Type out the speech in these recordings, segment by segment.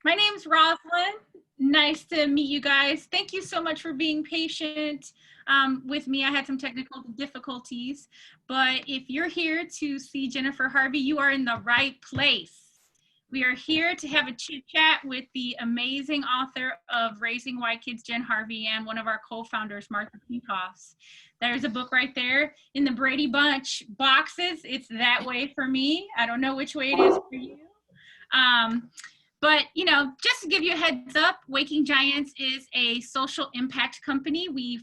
My name's Rosalind. Nice to meet you guys. Thank you so much for being patient with me. I had some technical difficulties, but if you're here to see Jennifer Harvey, you are in the right place. We are here to have a chit chat with the amazing author of Raising White Kids, Jen Harvey, and one of our co-founders, Martha Pinkoffs. There's a book right there in the Brady Bunch boxes. It's that way for me. I don't know which way it is for you. But, you know, just to give you a heads up, Waking Giants is a social impact company. We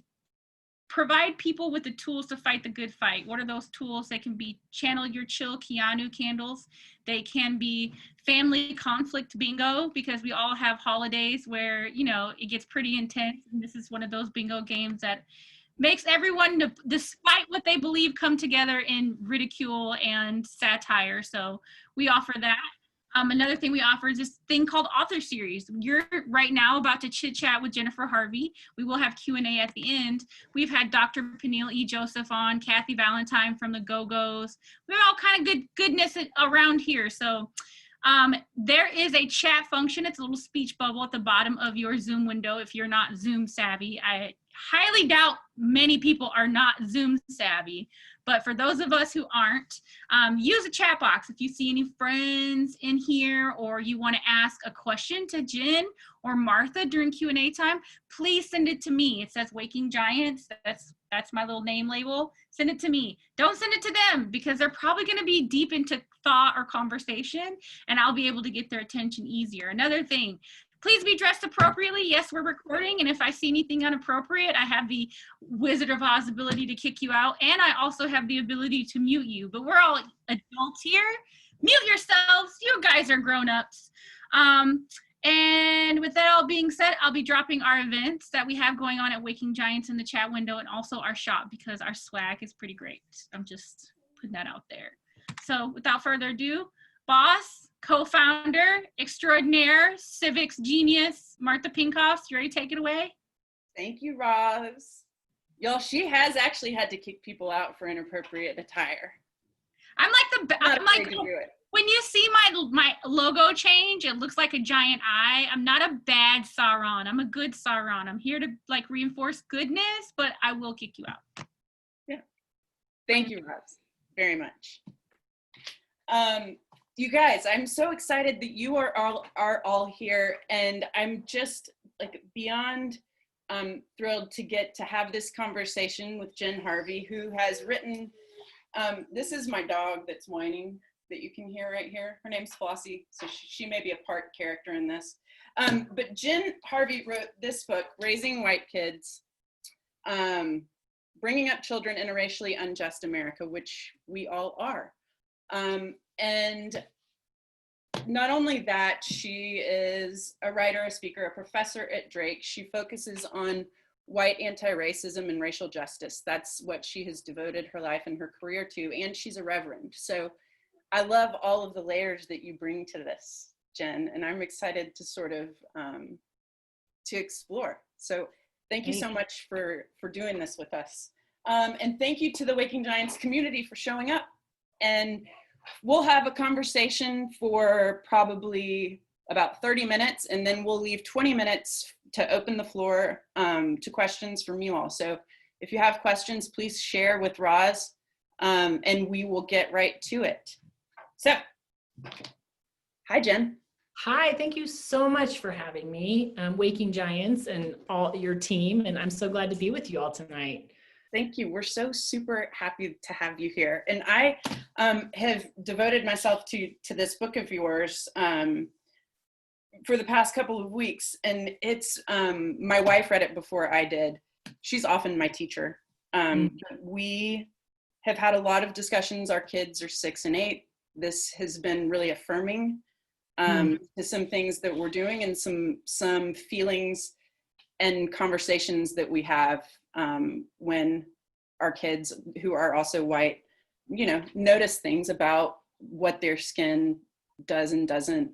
provide people with the tools to fight the good fight. What are those tools? They can be Channel Your Chill Keanu candles. They can be family conflict bingo, because we all have holidays where, you know, it gets pretty intense. And this is one of those bingo games that makes everyone, despite what they believe, come together in ridicule and satire. So we offer that. Another thing we offer is this thing called Author Series. You're right now about to chit chat with Jennifer Harvey. We will have Q&A at the end. We've had Dr. Peniel E. Joseph on, Kathy Valentine from the Go-Go's. We have all kind of goodness around here. So there is a chat function. It's a little speech bubble at the bottom of your Zoom window if you're not Zoom savvy. I highly doubt many people are not Zoom savvy. But for those of us who aren't, use a chat box. If you see any friends in here, or you want to ask a question to Jen or Martha during Q&A time, please send it to me. It says Waking Giants. That's my little name label. Send it to me. Don't send it to them, because they're probably going to be deep into thought or conversation, and I'll be able to get their attention easier. Another thing, please be dressed appropriately. Yes, we're recording, and if I see anything inappropriate, I have the Wizard of Oz ability to kick you out, and I also have the ability to mute you. But we're all adults here. Mute yourselves. You guys are grown-ups. And with that all being said, I'll be dropping our events that we have going on at Waking Giants in the chat window, and also our shop, because our swag is pretty great. I'm just putting that out there. So without further ado, boss, co-founder, extraordinaire, civics genius, Martha Pinkoffs, you ready to take it away? Thank you, Roz. Y'all, she has actually had to kick people out for inappropriate attire. I'm like when you see my logo change, it looks like a giant eye. I'm not a bad Sauron. I'm a good Sauron. I'm here to like reinforce goodness, but I will kick you out. Yeah. Thank you, Roz, very much. You guys, I'm so excited that you are all here, and I'm just like beyond thrilled to get to have this conversation with Jen Harvey, who has written, this is my dog that's whining that you can hear right here. Her name's Flossie, so she may be a part character in this. But Jen Harvey wrote this book, Raising White Kids, Bringing Up Children in a Racially Unjust America, which we all are. And not only that, she is a writer, a speaker, a professor at Drake. She focuses on white anti-racism and racial justice. That's what she has devoted her life and her career to, and she's a reverend. So I love all of the layers that you bring to this, Jen, and I'm excited to sort of to explore. So thank you so much for doing this with us. And thank you to the Waking Giants community for showing up. And we'll have a conversation for probably about 30 minutes, and then we'll leave 20 minutes to open the floor to questions from you all. So if you have questions, please share with Roz, and we will get right to it. So, hi, Jen. Hi, thank you so much for having me, Waking Giants and all your team, and I'm so glad to be with you all tonight. Thank you. We're so super happy to have you here. And I have devoted myself to this book of yours for the past couple of weeks. And it's, my wife read it before I did. She's often my teacher. We have had a lot of discussions. Our kids are 6 and 8. This has been really affirming to some things that we're doing, and some feelings and conversations that we have when our kids, who are also white, you know, notice things about what their skin does and doesn't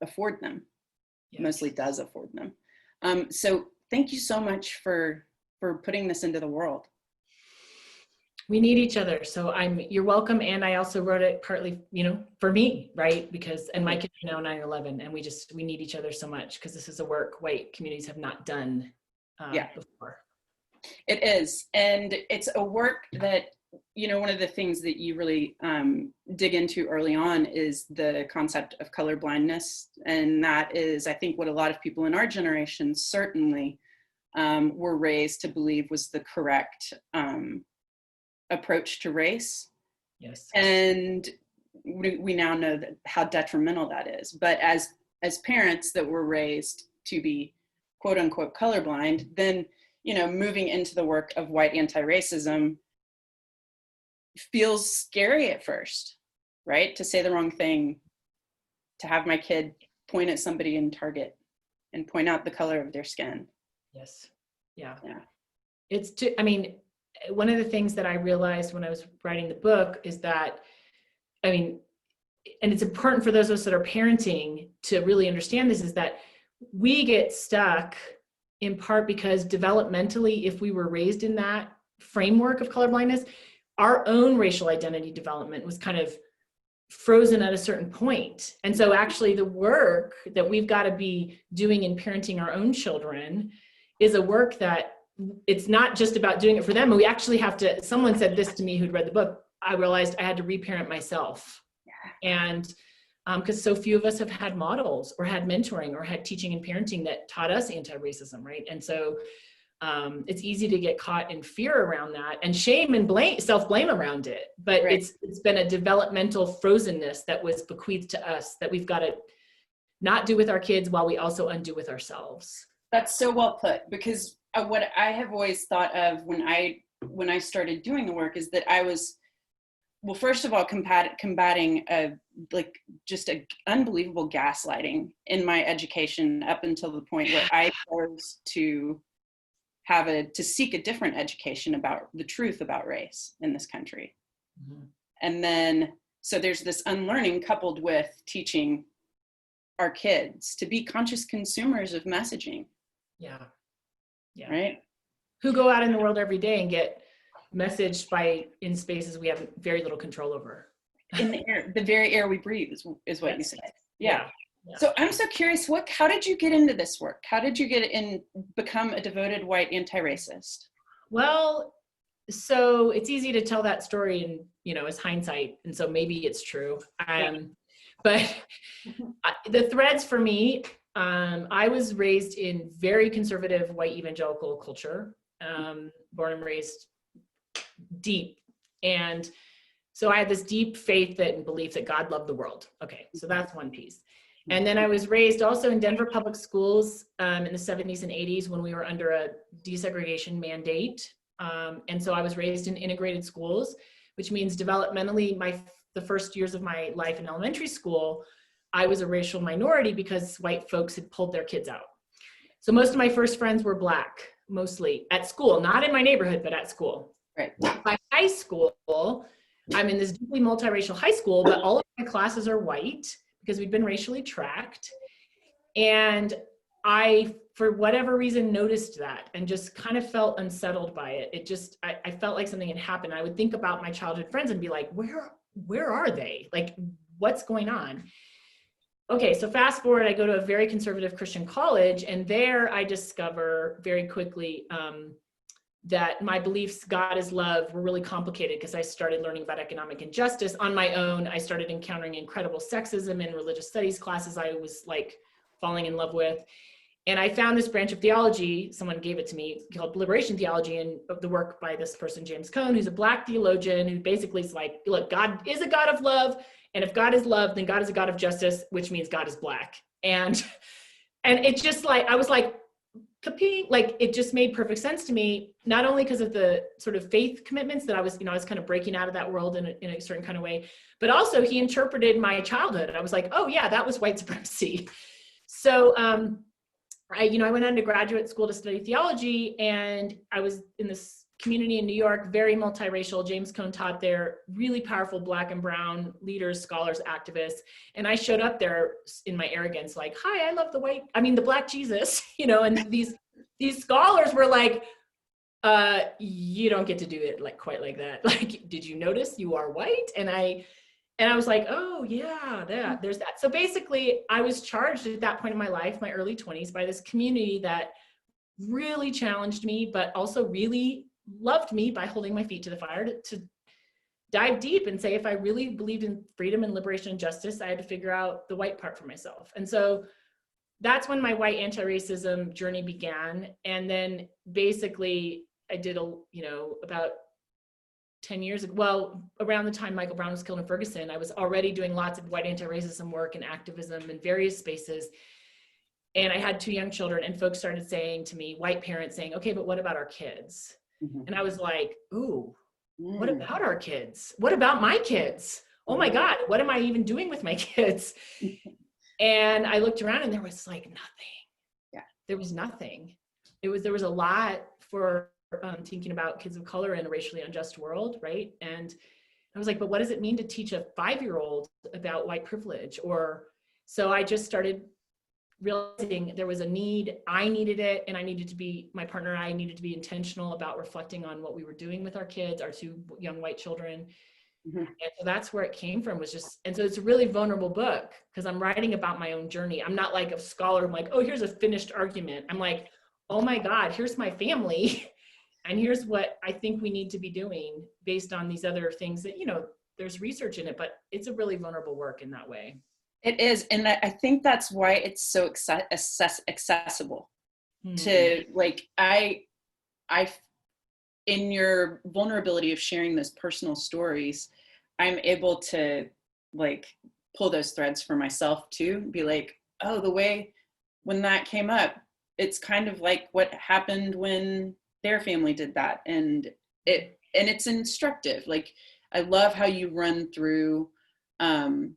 afford them. Yes. Mostly does afford them. So thank you so much for putting this into the world. We need each other. So you're welcome. And I also wrote it partly, for me, right? Because, and my kids are now 9/11, and we need each other so much, because this is a work white communities have not done before. It is. And it's a work that, one of the things that you really dig into early on is the concept of colorblindness. And that is, I think, what a lot of people in our generation certainly were raised to believe was the correct approach to race. Yes. And we now know that how detrimental that is. But as parents that were raised to be quote unquote colorblind, then, moving into the work of white antiracism feels scary at first, right? To say the wrong thing, to have my kid point at somebody in Target and point out the color of their skin. Yes. Yeah. Yeah. One of the things that I realized when I was writing the book is that, and it's important for those of us that are parenting to really understand this, is that we get stuck in part because developmentally, if we were raised in that framework of colorblindness, our own racial identity development was kind of frozen at a certain point. And so actually the work that we've got to be doing in parenting our own children is a work that it's not just about doing it for them. We actually have to, someone said this to me who'd read the book, I realized I had to reparent myself. And because so few of us have had models or had mentoring or had teaching and parenting that taught us anti-racism, right? And so it's easy to get caught in fear around that and shame and self-blame around it. But right. It's been a developmental frozenness that was bequeathed to us that we've got to not do with our kids while we also undo with ourselves. That's so well put, because what I have always thought of when I started doing the work is that I was, well, first of all, combating just a unbelievable gaslighting in my education up until the point where I chose to seek a different education about the truth about race in this country. Mm-hmm. And then, so there's this unlearning coupled with teaching our kids to be conscious consumers of messaging. Yeah. Right. Who go out in the world every day and get messaged in spaces we have very little control over. In the air, the very air we breathe is what you said. Yeah. So I'm so curious, how did you get into this work? How did you become a devoted white anti-racist? Well, so it's easy to tell that story as hindsight. And so maybe it's true. But the threads for me, I was raised in very conservative white evangelical culture, born and raised deep. And so I had this deep faith and belief that God loved the world. Okay, so that's one piece. And then I was raised also in Denver public schools in the 70s and 80s when we were under a desegregation mandate. And so I was raised in integrated schools, which means developmentally, the first years of my life in elementary school, I was a racial minority because white folks had pulled their kids out. So most of my first friends were Black, mostly at school, not in my neighborhood, but at school. Right. By high school, I'm in this deeply multiracial high school, but all of my classes are white because we'd been racially tracked. And I, for whatever reason, noticed that and just kind of felt unsettled by it. I felt like something had happened. I would think about my childhood friends and be like, where are they? Like, what's going on? Okay, so fast forward, I go to a very conservative Christian college, and there I discover very quickly that my beliefs, God is love, were really complicated because I started learning about economic injustice on my own. I started encountering incredible sexism in religious studies classes I was like falling in love with. And I found this branch of theology, someone gave it to me, called liberation theology, and the work by this person, James Cone, who's a Black theologian, who basically is like, look, God is a God of love. And if God is love, then God is a God of justice, which means God is Black. And it's just like, I was like, like, it just made perfect sense to me, not only because of the sort of faith commitments that I was kind of breaking out of that world in a certain kind of way, but also he interpreted my childhood. I was like, oh yeah, that was white supremacy. So, I went on to graduate school to study theology, and I was in this community in New York, very multiracial. James Cone taught there, really powerful Black and brown leaders, scholars, activists. And I showed up there in my arrogance, like, hi, I love the Black Jesus, and these scholars were like, You don't get to do it like quite like that. Like, did you notice you are white? And I was like, oh yeah, there's that. So basically I was charged at that point in my life, my early 20s, by this community that really challenged me, but also really loved me by holding my feet to the fire to dive deep and say, if I really believed in freedom and liberation and justice, I had to figure out the white part for myself. And so that's when my white anti-racism journey began. And then basically I did about 10 years ago, well, around the time Michael Brown was killed in Ferguson, I was already doing lots of white anti-racism work and activism in various spaces. And I had 2 young children, and folks started saying to me, white parents saying, okay, but what about our kids? Mm-hmm. And I was like, ooh, what about our kids? What about my kids? Oh my God, what am I even doing with my kids? And I looked around and there was like nothing. Yeah. There was nothing. There was a lot for thinking about kids of color in a racially unjust world, right? And I was like, but what does it mean to teach a 5-year-old about white privilege? So I just started realizing there was a need. I needed it, and my partner and I needed to be intentional about reflecting on what we were doing with our kids, our 2 young white children. Mm-hmm. And so that's where it came from, and so it's a really vulnerable book because I'm writing about my own journey. I'm not like a scholar. I'm like, oh, here's a finished argument. I'm like, oh my God, here's my family. And here's what I think we need to be doing based on these other things that, there's research in it, but it's a really vulnerable work in that way. It is. And I think that's why it's so accessible to like, in your vulnerability of sharing those personal stories, I'm able to like pull those threads for myself too, be like, oh, the way when that came up, it's kind of like what happened when their family did that. And it's instructive. Like, I love how you run through, the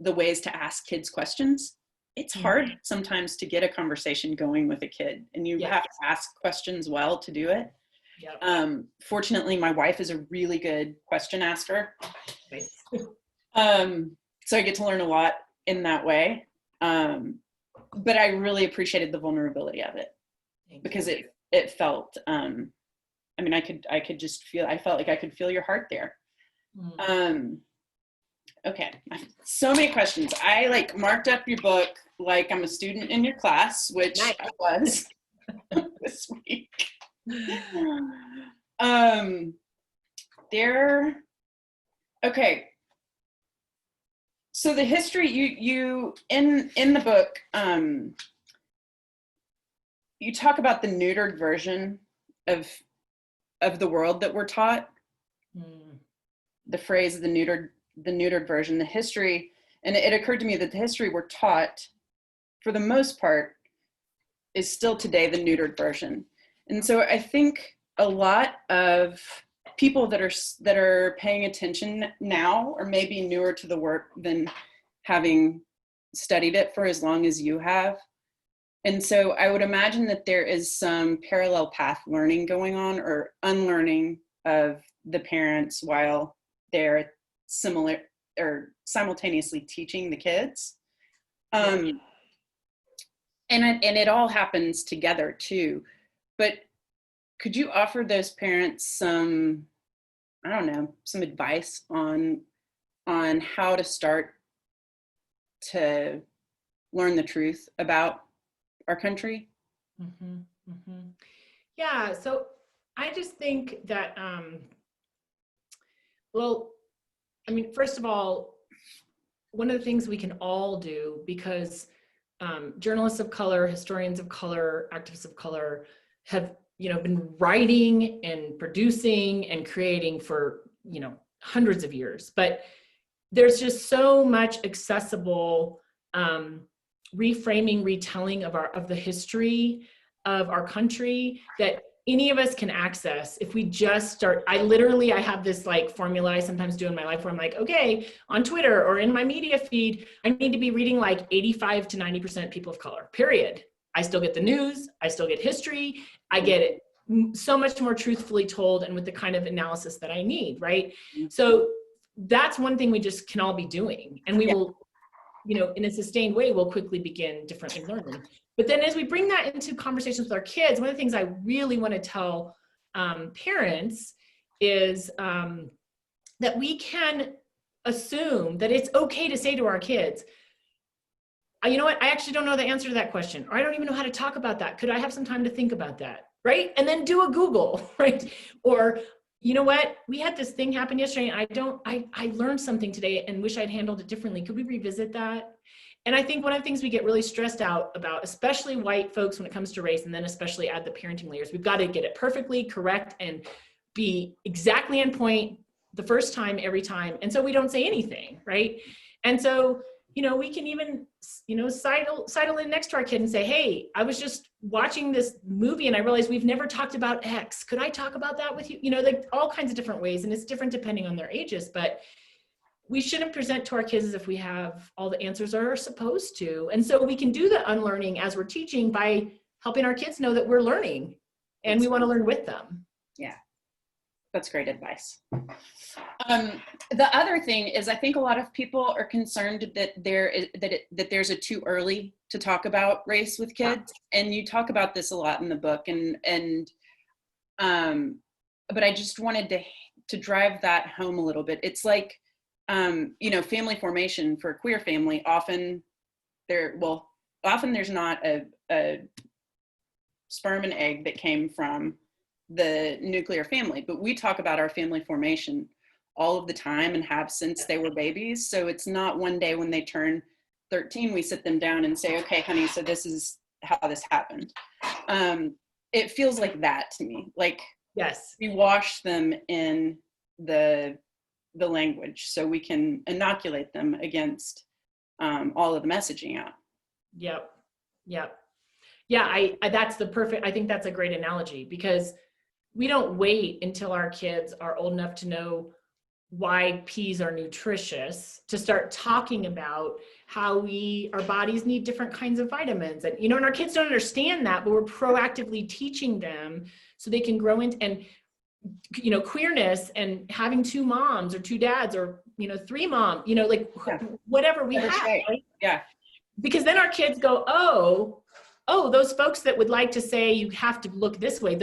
ways to ask kids questions. It's hard sometimes to get a conversation going with a kid, and you have to ask questions well to do it. Yep. Fortunately, my wife is a really good question asker. Nice. So I get to learn a lot in that way. But I really appreciated the vulnerability of it because it felt, I could just feel, I felt like I could feel your heart there. Okay, so many questions. I like marked up your book like I'm a student in your class, which nice. I was this week. Okay. So the history you in the book, you talk about the neutered version of the world that we're taught. The phrase, the neutered version, the history, and it occurred to me that the history we're taught, for the most part, is still today the neutered version. And so I think a lot of people that are paying attention now are maybe newer to the work than having studied it for as long as you have. And so I would imagine that there is some parallel path learning going on, or unlearning of the parents while they're similar or simultaneously teaching the kids. And it all happens together too. But could you offer those parents some advice on how to start to learn the truth about our country? Yeah, so I just think that, first of all, one of the things we can all do, because journalists of color, historians of color, activists of color have, been writing and producing and creating for, hundreds of years, but there's just so much accessible reframing, retelling of the history of our country that any of us can access if we just start. I have this like formula I sometimes do in my life where I'm like, okay, on Twitter or in my media feed, I need to be reading like 85 to 90% people of color, period. I still get the news, I still get history, I get it so much more truthfully told and with the kind of analysis that I need, right? So that's one thing we just can all be doing, and we will in a sustained way, will quickly begin differently learning. But then as we bring that into conversations with our kids, one of the things I really want to tell parents is that we can assume that it's okay to say to our kids, you know what, I actually don't know the answer to that question, or I don't even know how to talk about that. Could I have some time to think about that? Right? And then do a Google, right? Or, you know what, we had this thing happen yesterday, and I learned something today and wish I'd handled it differently. Could we revisit that? And I think one of the things we get really stressed out about, especially white folks when it comes to race, and then especially at the parenting layers, we've got to get it perfectly correct and be exactly on point the first time, every time. And so we don't say anything, right? And so, we can even, sidle in next to our kid and say, hey, I was just watching this movie and I realized we've never talked about X. Could I talk about that with you? Like all kinds of different ways. And it's different depending on their ages, but we shouldn't present to our kids as if we have all the answers or are supposed to. And so we can do the unlearning as we're teaching by helping our kids know that we're learning and we want to learn with them. Yeah, that's great advice. The other thing is, I think a lot of people are concerned that that there's a too early to talk about race with kids, and you talk about this a lot in the book. But I just wanted to drive that home a little bit. It's like, family formation for a queer family. Often there's not a sperm and egg that came from the nuclear family, but we talk about our family formation all of the time and have since they were babies. So it's not one day when they turn 13, we sit them down and say, okay, honey, so this is how this happened. It feels like that to me. Like, yes, we wash them in the language so we can inoculate them against all of the messaging out. Yep. Yeah, I think that's a great analogy, because we don't wait until our kids are old enough to know why peas are nutritious to start talking about how our bodies need different kinds of vitamins. And, and our kids don't understand that, but we're proactively teaching them so they can grow into, and, queerness and having two moms or two dads or, three moms, whatever we have. Right? Yeah. Because then our kids go, oh, those folks that would like to say you have to look this way,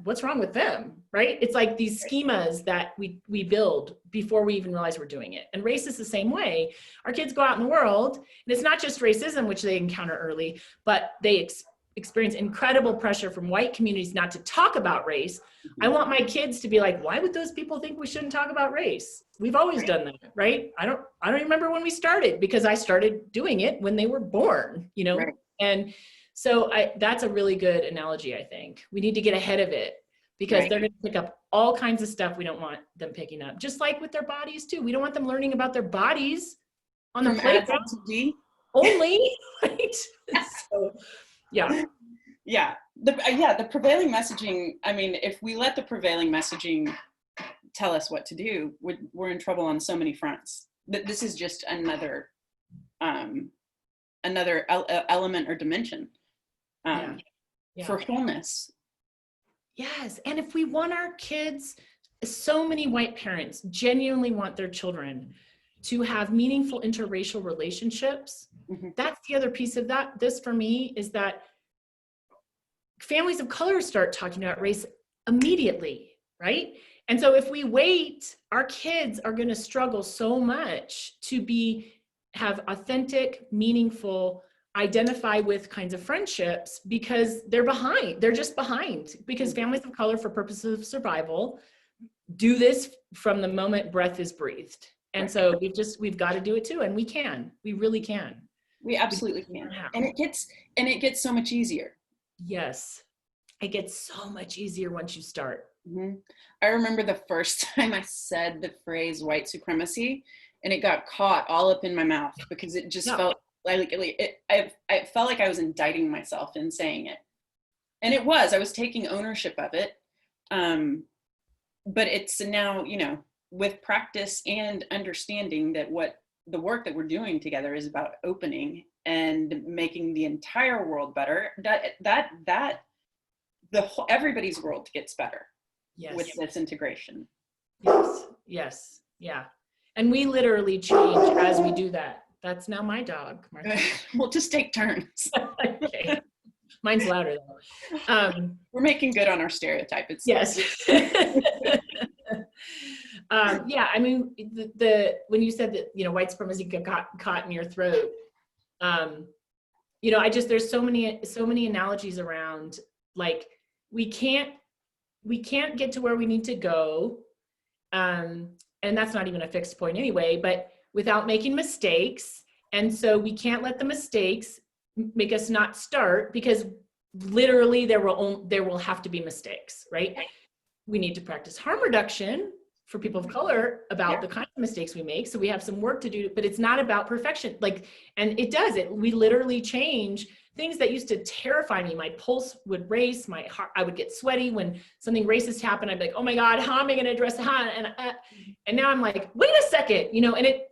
what's wrong with them, right? It's like these schemas that we build before we even realize we're doing it. And race is the same way. Our kids go out in the world, and it's not just racism, which they encounter early, but they experience incredible pressure from white communities not to talk about race. I want my kids to be like, why would those people think we shouldn't talk about race? We've always done that, right? I don't remember when we started, because I started doing it when they were born, Right. And so that's a really good analogy, I think. We need to get ahead of it, because Right. they're going to pick up all kinds of stuff we don't want them picking up. Just like with their bodies too. We don't want them learning about their bodies on the playground only, right? So, yeah. Yeah. The prevailing messaging, I mean, if we let the prevailing messaging tell us what to do, we're in trouble on so many fronts. This is just another element or dimension for wholeness. Yes. And if we want our kids, so many white parents genuinely want their children to have meaningful interracial relationships. Mm-hmm. That's the other piece of that. This for me is that families of color start talking about race immediately, right? And so if we wait, our kids are going to struggle so much to have authentic, meaningful, identify with kinds of friendships, because they're behind. They're just behind, because families of color, for purposes of survival, do this from the moment breath is breathed. And so we've got to do it too. And we really can. We absolutely can. And it gets so much easier. Yes. It gets so much easier once you start. Mm-hmm. I remember the first time I said the phrase white supremacy, and it got caught all up in my mouth, because it just felt like I felt like I was indicting myself in saying it. And I was taking ownership of it. But it's now, with practice and understanding that what the work that we're doing together is about opening and making the entire world better, everybody's world gets better with this integration. Yes. Yeah. And we literally change as we do that. That's now my dog, Martha. We'll just take turns. Okay. Mine's louder though. We're making good on our stereotype. Yes. Yeah, I mean, when you said that, white supremacy got caught in your throat, there's so many analogies around, like, we can't get to where we need to go. And that's not even a fixed point anyway, but without making mistakes. And so we can't let the mistakes make us not start, because literally there will have to be mistakes, right? We need to practice harm reduction for people of color about the kinds of mistakes we make. So we have some work to do, but it's not about perfection. And we literally change things that used to terrify me. My pulse would race, my heart, I would get sweaty when something racist happened. I'd be like, oh my God, how am I going to address that? And now I'm like, wait a second,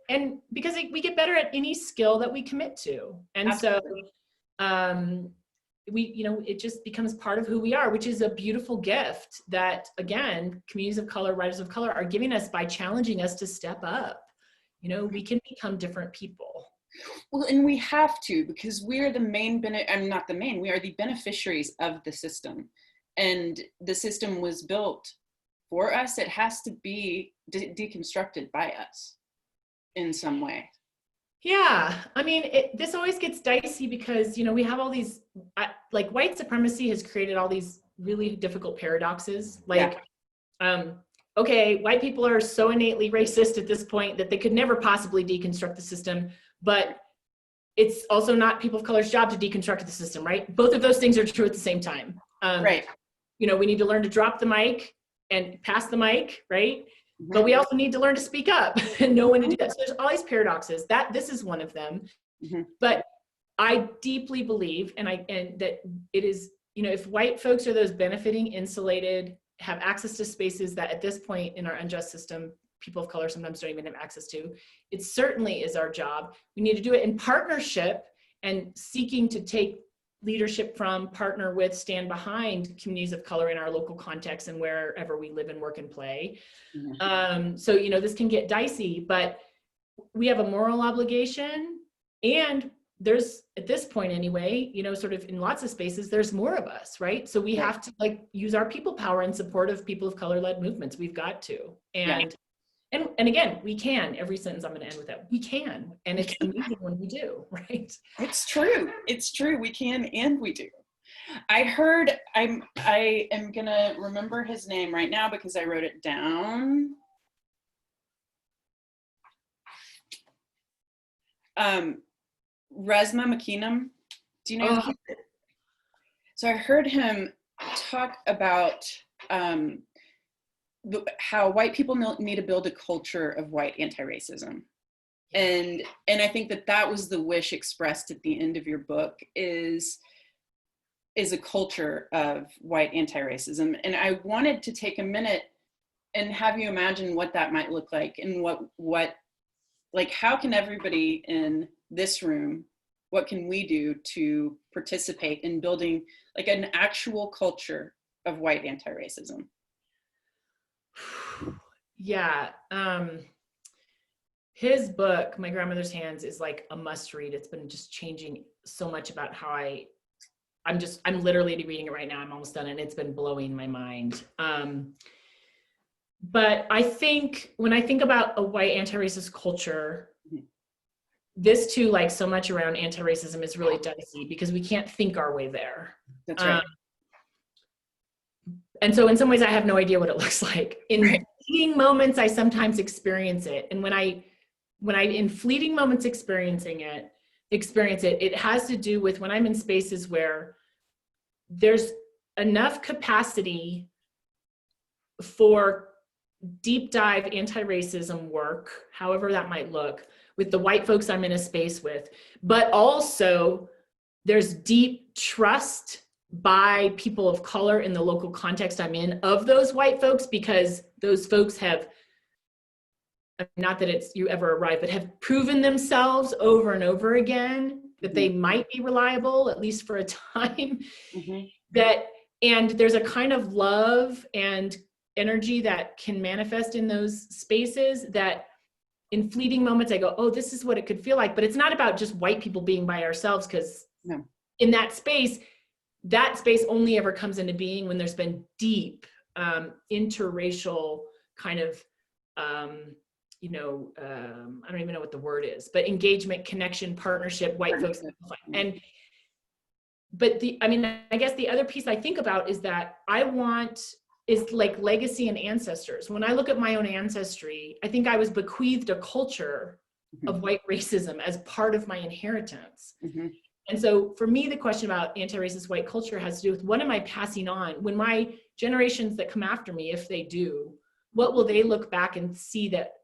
and because we get better at any skill that we commit to. And Absolutely. So, it just becomes part of who we are, which is a beautiful gift that, again, communities of color, writers of color are giving us by challenging us to step up. We can become different people. Well, and we have to, because we're the we are the beneficiaries of the system. And the system was built for us. It has to be deconstructed by us in some way. Yeah, I mean, this always gets dicey because, we have all these, like, white supremacy has created all these really difficult paradoxes. Okay, white people are so innately racist at this point that they could never possibly deconstruct the system, but it's also not people of color's job to deconstruct the system, right? Both of those things are true at the same time. Right. We need to learn to drop the mic and pass the mic, right? But we also need to learn to speak up and know when to do that. So there's all these paradoxes. This is one of them. But I deeply believe, and that it is, if white folks are those benefiting, insulated, have access to spaces that at this point in our unjust system, people of color sometimes don't even have access to, it certainly is our job. We need to do it in partnership and seeking to take leadership from, partner with, stand behind communities of color in our local context and wherever we live and work and play. So, this can get dicey, but we have a moral obligation, and there's, at this point anyway, sort of in lots of spaces, there's more of us, right? So we have to use our people power in support of people of color-led movements. We've got to. And again, we can. Every sentence I'm going to end with that. We can. And it's amazing when we do, right? It's true. It's true. We can and we do. I am going to remember his name right now because I wrote it down. Resma McKeenum. Do you know him? So I heard him talk about how white people need to build a culture of white antiracism. And I think that was the wish expressed at the end of your book is a culture of white antiracism. And I wanted to take a minute and have you imagine what that might look like, and how can everybody in this room, what can we do to participate in building an actual culture of white antiracism? Yeah. His book, My Grandmother's Hands, is a must read. It's been just changing so much about how I'm literally reading it right now. I'm almost done, and it's been blowing my mind. But I think when I think about a white anti-racist culture, this too, so much around anti-racism, is really dicey because we can't think our way there. That's right. And so in some ways I have no idea what it looks like. In fleeting moments, I sometimes experience it. And when I in fleeting moments experience it, it has to do with when I'm in spaces where there's enough capacity for deep dive anti-racism work, however that might look, with the white folks I'm in a space with, but also there's deep trust by people of color in the local context I'm in of those white folks, because those folks have, not that it's you ever arrive, but have proven themselves over and over again that they might be reliable, at least for a time. And there's a kind of love and energy that can manifest in those spaces that in fleeting moments, I go, oh, this is what it could feel like. But it's not about just white people being by ourselves, because in that space only ever comes into being when there's been deep interracial kind of, I don't even know what the word is, but engagement, connection, partnership, white folks. I guess the other piece I think about is that is like legacy and ancestors. When I look at my own ancestry, I think I was bequeathed a culture of white racism as part of my inheritance. And so for me, the question about anti-racist white culture has to do with, what am I passing on? When my generations that come after me, if they do, what will they look back and see that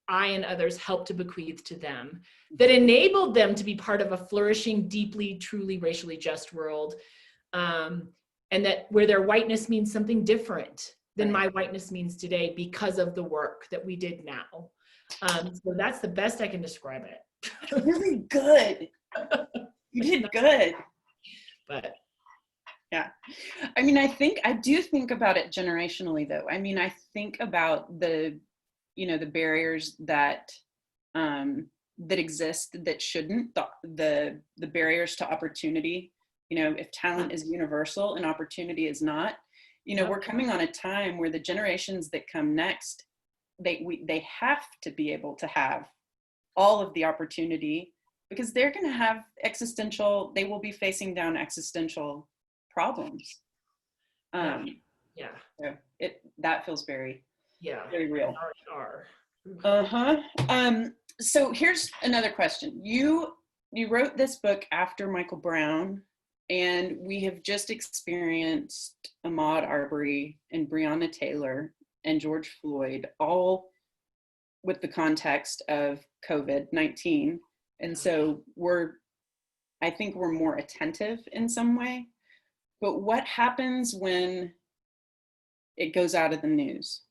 I and others helped to bequeath to them, that enabled them to be part of a flourishing, deeply, truly racially just world? And that where their whiteness means something different than my whiteness means today because of the work that we did now. So that's the best I can describe it. Really good. You did good. But yeah, I mean, I do think about it generationally, though. I mean, I think about the barriers that exist that shouldn't, the barriers to opportunity. If talent is universal and opportunity is not, we're coming on a time where the generations that come next, they have to be able to have all of the opportunity, because they're going to have they will be facing down existential problems. So that feels very real. So here's another question. You wrote this book after Michael Brown, and we have just experienced Ahmaud Arbery and Breonna Taylor and George Floyd, all with the context of COVID-19. And so I think we're more attentive in some way. But what happens when it goes out of the news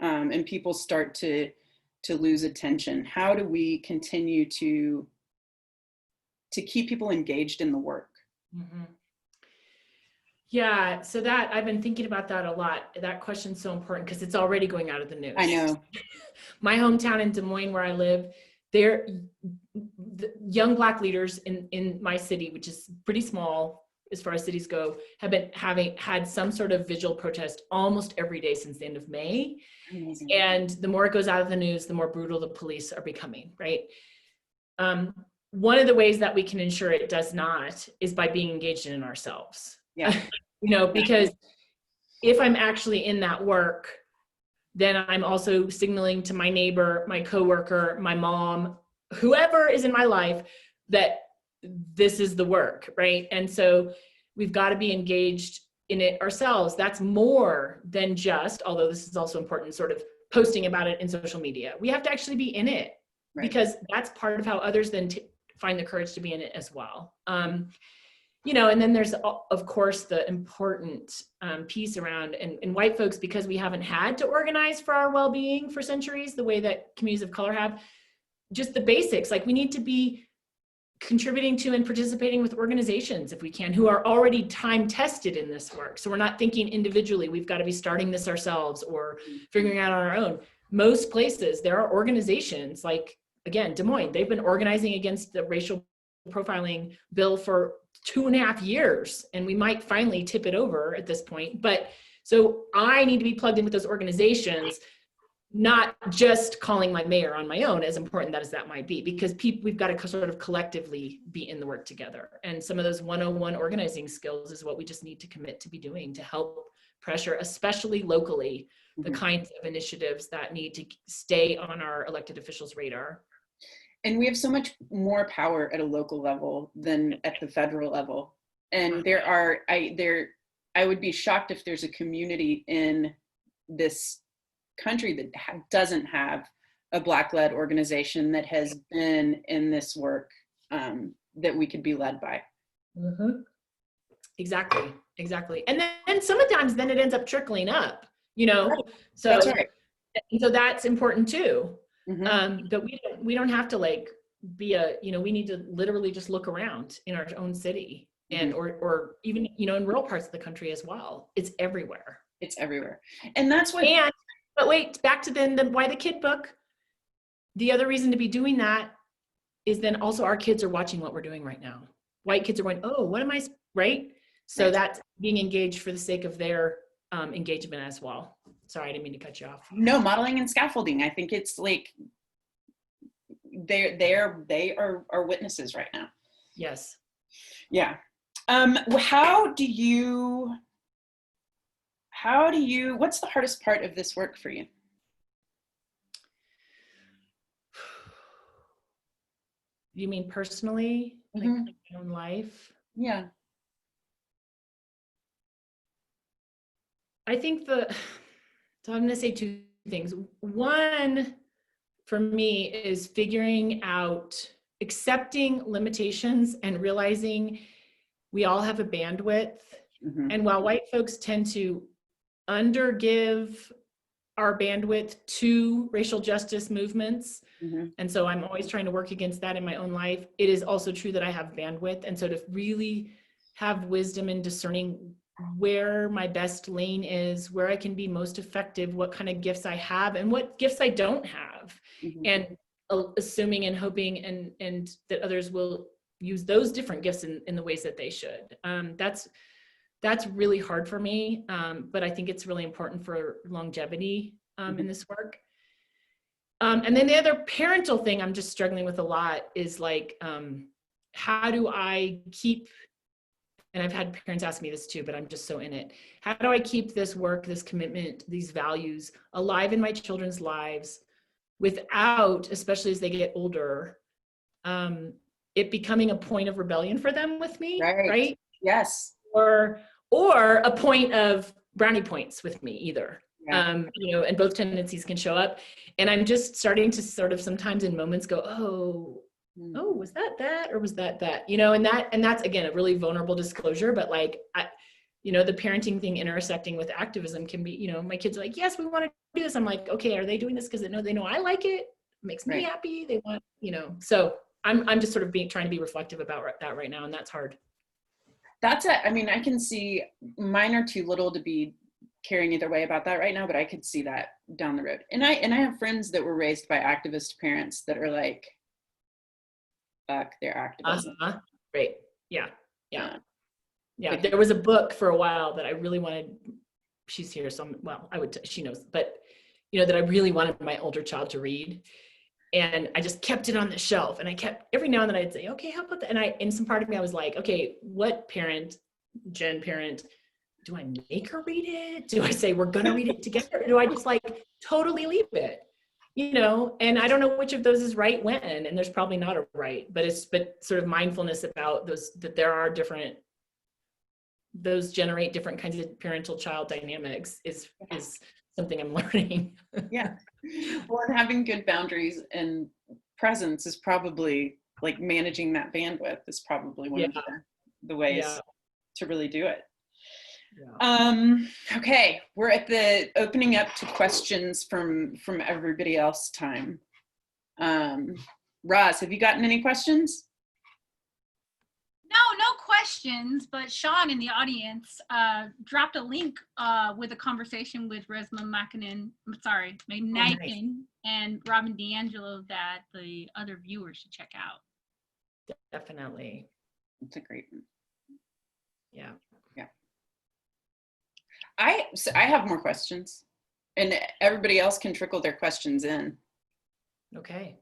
and people start to lose attention? How do we continue to keep people engaged in the work? Yeah, so I've been thinking about that a lot. That question's so important because it's already going out of the news. I know. My hometown in Des Moines, where I live, the young Black leaders in my city, which is pretty small as far as cities go, have been had some sort of visual protest almost every day since the end of May. Amazing. And the more it goes out of the news, the more brutal the police are becoming, right? One of the ways that we can ensure it does not is by being engaged in ourselves. Yeah. Because if I'm actually in that work, then I'm also signaling to my neighbor, my coworker, my mom, whoever is in my life, that this is the work, right? And so we've got to be engaged in it ourselves. That's more than just, although this is also important, sort of posting about it in social media. We have to actually be in it, because that's part of how others then find the courage to be in it as well. And then there's, of course, the important piece around, and white folks, because we haven't had to organize for our well-being for centuries, the way that communities of color have, just the basics. Like, we need to be contributing to and participating with organizations, if we can, who are already time tested in this work. So we're not thinking individually, we've got to be starting this ourselves or figuring out on our own. Most places, there are organizations like, again, Des Moines, they've been organizing against the racial profiling bill for 2.5 years, and we might finally tip it over at this point. But so I need to be plugged in with those organizations, not just calling my mayor on my own, as important as that might be, because we've got to sort of collectively be in the work together. And some of those 101 organizing skills is what we just need to commit to be doing to help pressure, especially locally, the kinds of initiatives that need to stay on our elected officials' radar. And we have so much more power at a local level than at the federal level. And I would be shocked if there's a community in this country that doesn't have a Black-led organization that has been in this work that we could be led by. Exactly. And then sometimes then it ends up trickling up, so that's right. So that's important too. But we don't have to be we need to literally just look around in our own city and or even in rural parts of the country as well. It's everywhere. And that's what. But wait, back to the Why the Kid book. the other reason to be doing that is then also our kids are watching what we're doing right now. White kids are going, oh, what am I, right? So Right. that's being engaged for the sake of their engagement as well. Sorry, I didn't mean to cut you off. No, modeling and scaffolding. I think it's like they are witnesses right now. Yes. Yeah. How do you, what's the hardest part of this work for you? You mean personally, like my own life? Yeah. I think so I'm going to say two things. One, for me, is figuring out, accepting limitations and realizing we all have a bandwidth. And while white folks tend to undergive our bandwidth to racial justice movements, and so I'm always trying to work against that in my own life, it is also true that I have bandwidth. And so to really have wisdom in discerning where my best lane is, where I can be most effective, what kind of gifts I have and what gifts I don't have, and assuming and hoping and that others will use those different gifts in the ways that they should. That's really hard for me, but I think it's really important for longevity in this work. And then the other parental thing I'm just struggling with a lot is like, how do I keep, and I've had parents ask me this too, but I'm just so in it. How do I keep this work, this commitment, these values alive in my children's lives without, especially as they get older, it becoming a point of rebellion for them with me, right? Yes. Or a point of brownie points with me either. Yeah. You know, and both tendencies can show up. And I'm just starting to sort of sometimes in moments go, oh, was that, or was that, you know, and that's again, a really vulnerable disclosure, but like, you know, the parenting thing intersecting with activism can be, you know, my kids are like, yes, we want to do this. I'm like, okay, are they doing this because they know I like it? It makes me happy. They want, you know, so I'm just sort of trying to be reflective about that right now. And that's hard. I mean, I can see mine are too little to be caring either way about that right now, but I could see that down the road. And I have friends that were raised by activist parents that are like, fuck their activism. Great. Yeah. There was a book for a while that I really wanted. She's here, so she knows, but you know, that I really wanted my older child to read. And I just kept it on the shelf, and I kept, every now and then I'd say, okay, how about that? And in some part of me, I was like, okay, what parent, do I make her read it? Do I say we're gonna read it together? Or do I just like totally leave it? You know, and I don't know which of those is right when, and there's probably not a right, but sort of mindfulness about those, that there are different, those generate different kinds of parental child dynamics is something I'm learning. Yeah. Well, and having good boundaries and presence is probably, like, managing that bandwidth is probably one of the ways to really do it. Okay, we're at the opening up to questions from everybody else time. Roz, have you gotten any questions? No questions, but Sean in the audience dropped a link with a conversation with Resma Makinen and Robin DiAngelo that the other viewers should check out. Definitely. It's a great one. Yeah. I have more questions, and everybody else can trickle their questions in. Okay.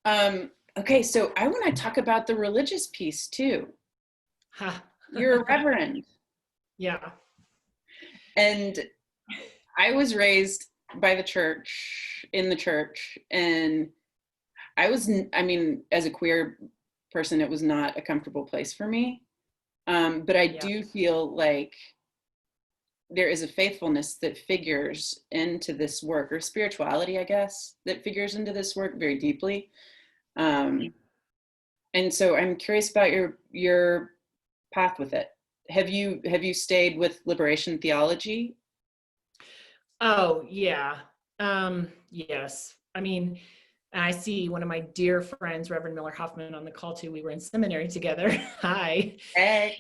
Okay, so I want to talk about the religious piece too. You're a reverend. Yeah. And I was raised by the church, in the church, and I mean, as a queer person, it was not a comfortable place for me. But I do feel like there is a faithfulness that figures into this work, or spirituality, I guess, that figures into this work very deeply. And so I'm curious about your path with it. Have you stayed with liberation theology? Oh, yeah. Yes. I mean, I see one of my dear friends, Reverend Miller Hoffman, on the call too. We were in seminary together. Hi. Hey.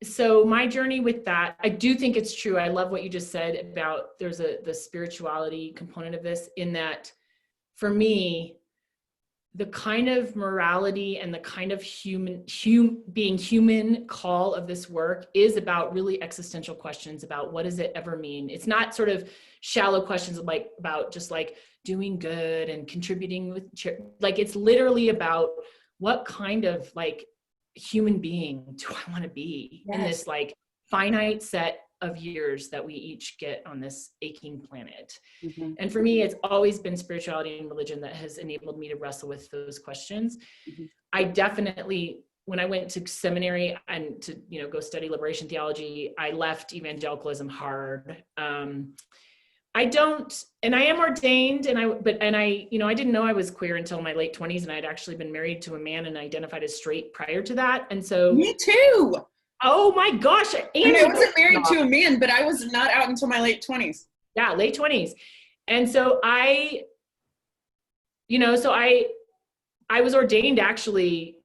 so my journey with that, I do think it's true. I love what you just said about there's the spirituality component of this, in that for me, the kind of morality and the kind of being human call of this work is about really existential questions about what does it ever mean. It's not sort of shallow questions like about just like doing good and contributing with like, it's literally about what kind of like human being do I want to be in this like finite set of years that we each get on this aching planet. Mm-hmm. And for me, it's always been spirituality and religion that has enabled me to wrestle with those questions. Mm-hmm. I definitely, when I went to seminary and to, you know, go study liberation theology, I left evangelicalism hard. I don't, and I am ordained, and I, you know, I didn't know I was queer until my late 20s, and I'd actually been married to a man and identified as straight prior to that. And so me too. Oh my gosh. And I wasn't married to a man, but I was not out until my late 20s. Yeah, late 20s. And so I, you know, so I was ordained actually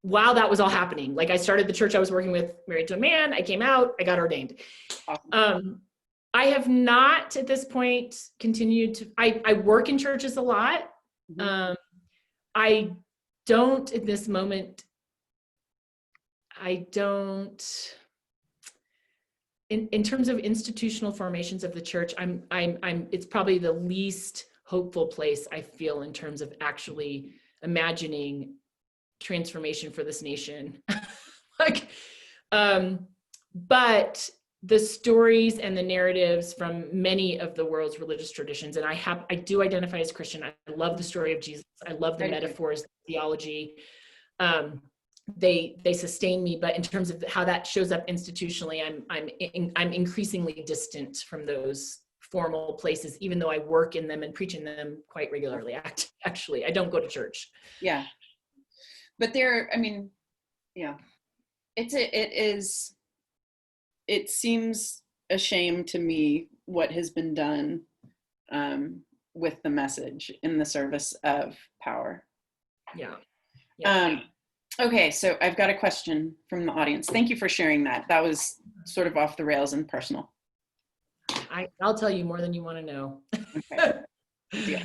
while that was all happening. Like I started the church I was working with, married to a man, I came out, I got ordained. Awesome. I have not at this point continued to, I work in churches a lot. Mm-hmm. I don't at this moment, I don't, in terms of institutional formations of the church, it's probably the least hopeful place I feel in terms of actually imagining transformation for this nation. But the stories and the narratives from many of the world's religious traditions, and I do identify as Christian. I love the story of Jesus. I love the metaphors, theology. They sustain me, but in terms of how that shows up institutionally, I'm increasingly distant from those formal places, even though I work in them and preach in them quite regularly. Actually, I don't go to church. Yeah, but I mean, yeah, it seems a shame to me what has been done with the message in the service of power. Yeah. Okay, so I've got a question from the audience. Thank you for sharing that. That was sort of off the rails and personal. I'll tell you more than you want to know. Okay. Yeah.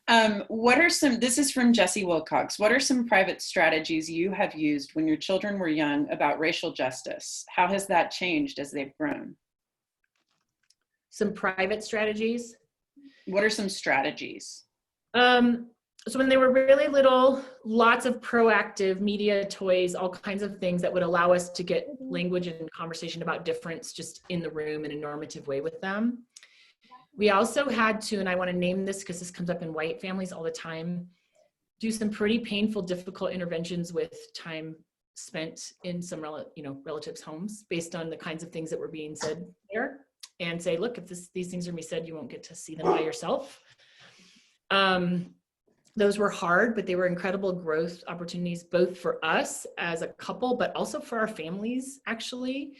This is from Jesse Wilcox. What are some private strategies you have used when your children were young about racial justice? How has that changed as they've grown? Some private strategies? What are some strategies? So when they were really little, lots of proactive media, toys, all kinds of things that would allow us to get language and conversation about difference just in the room in a normative way with them. We also had to, and I want to name this because this comes up in white families all the time, do some pretty painful, difficult interventions with time spent in some relatives' homes based on the kinds of things that were being said there, and say, look, if these things are being said, you won't get to see them by yourself. Those were hard, but they were incredible growth opportunities, both for us as a couple, but also for our families, actually.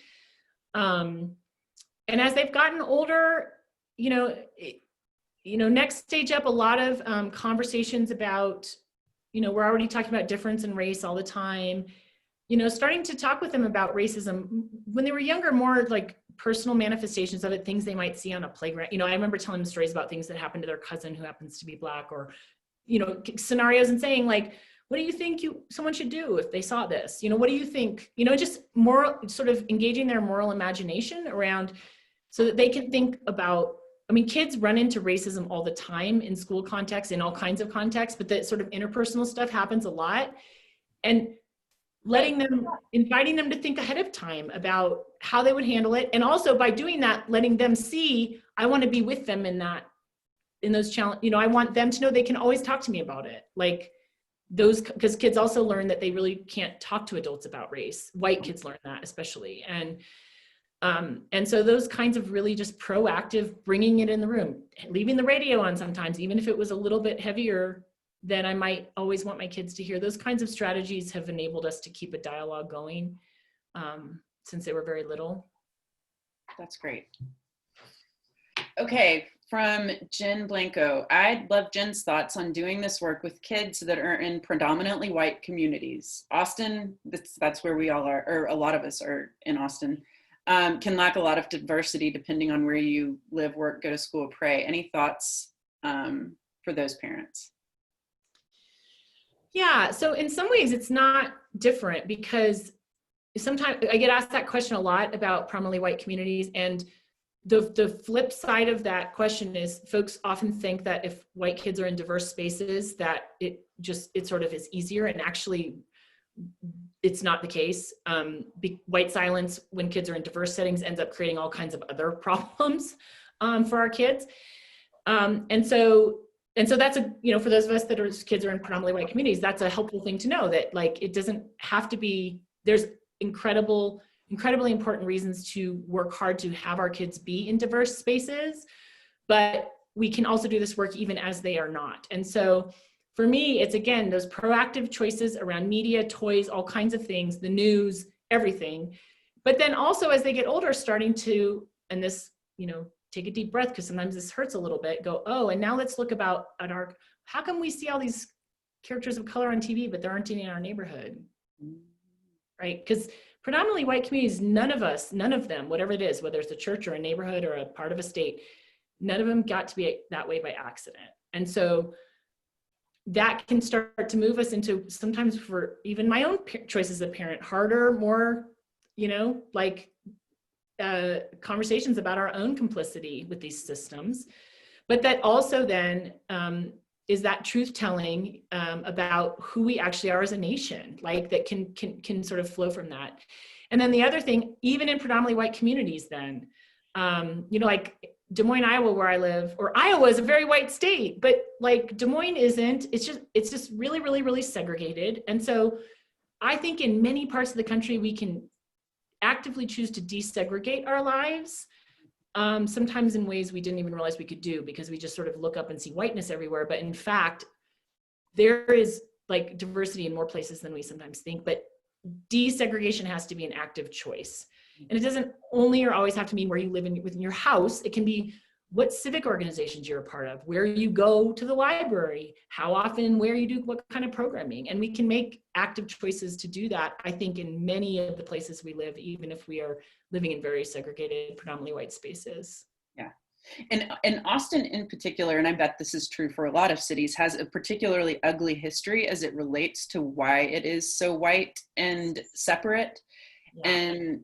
And as they've gotten older, next stage up, a lot of conversations about, we're already talking about difference in race all the time, starting to talk with them about racism when they were younger, more like personal manifestations of it, things they might see on a playground. I remember telling them stories about things that happened to their cousin who happens to be Black, or scenarios, and saying like, what do you think someone should do if they saw this? What do you think? Just more sort of engaging their moral imagination around so that they can think about, kids run into racism all the time in school contexts, in all kinds of contexts, but that sort of interpersonal stuff happens a lot. And inviting them to think ahead of time about how they would handle it. And also by doing that, letting them see, I want to be with them in those challenges. I want them to know they can always talk to me about it. Like those, because kids also learn that they really can't talk to adults about race. White kids learn that especially. And so those kinds of really just proactive, bringing it in the room, leaving the radio on sometimes, even if it was a little bit heavier than I might always want my kids to hear. Those kinds of strategies have enabled us to keep a dialogue going since they were very little. That's great. Okay, from Jen Blanco. I'd love Jen's thoughts on doing this work with kids that are in predominantly white communities. Austin, that's where we all are, or a lot of us are in Austin, can lack a lot of diversity depending on where you live, work, go to school, pray. Any thoughts for those parents? Yeah, so in some ways it's not different, because sometimes I get asked that question a lot about predominantly white communities, and the flip side of that question is folks often think that if white kids are in diverse spaces that it sort of is easier, and actually it's not the case. White silence when kids are in diverse settings ends up creating all kinds of other problems for our kids. And so that's for those of us that are kids are in predominantly white communities, that's a helpful thing to know, that like it doesn't have to be, there's incredibly important reasons to work hard to have our kids be in diverse spaces, but we can also do this work even as they are not. And so for me, it's again, those proactive choices around media, toys, all kinds of things, the news, everything. But then also as they get older, starting to, and this, take a deep breath, because sometimes this hurts a little bit, go, oh, and now let's look at how come we see all these characters of color on TV, but there aren't any in our neighborhood, right? Because predominantly white communities, none of them, whatever it is, whether it's a church or a neighborhood or a part of a state, none of them got to be that way by accident. And so that can start to move us into, sometimes for even my own choices as a parent, harder, more, conversations about our own complicity with these systems. But that also then is that truth telling about who we actually are as a nation, like that can sort of flow from that. And then the other thing, even in predominantly white communities then, like Des Moines, Iowa, where I live, or Iowa is a very white state, but like Des Moines isn't, it's just really, really, really segregated. And so I think in many parts of the country, we can actively choose to desegregate our lives, sometimes in ways we didn't even realize we could do, because we just sort of look up and see whiteness everywhere. But in fact, there is like diversity in more places than we sometimes think, but desegregation has to be an active choice. And it doesn't only or always have to mean where you live within your house. It can be what civic organizations you're a part of, where you go to the library, how often, where you do what kind of programming. And we can make active choices to do that, I think, in many of the places we live, even if we are living in very segregated, predominantly white spaces. Yeah. And Austin in particular, and I bet this is true for a lot of cities, has a particularly ugly history as it relates to why it is so white and separate. Yeah. And,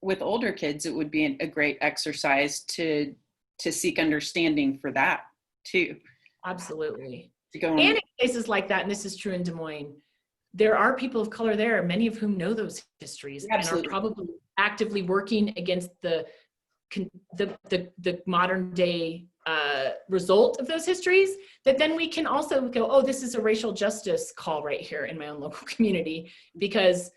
with older kids, it would be a great exercise to seek understanding for that too. Absolutely. And in places like that, and this is true in Des Moines, there are people of color there, many of whom know those histories. Absolutely. And are probably actively working against the modern day result of those histories, that then we can also go, oh, this is a racial justice call right here in my own local community. Because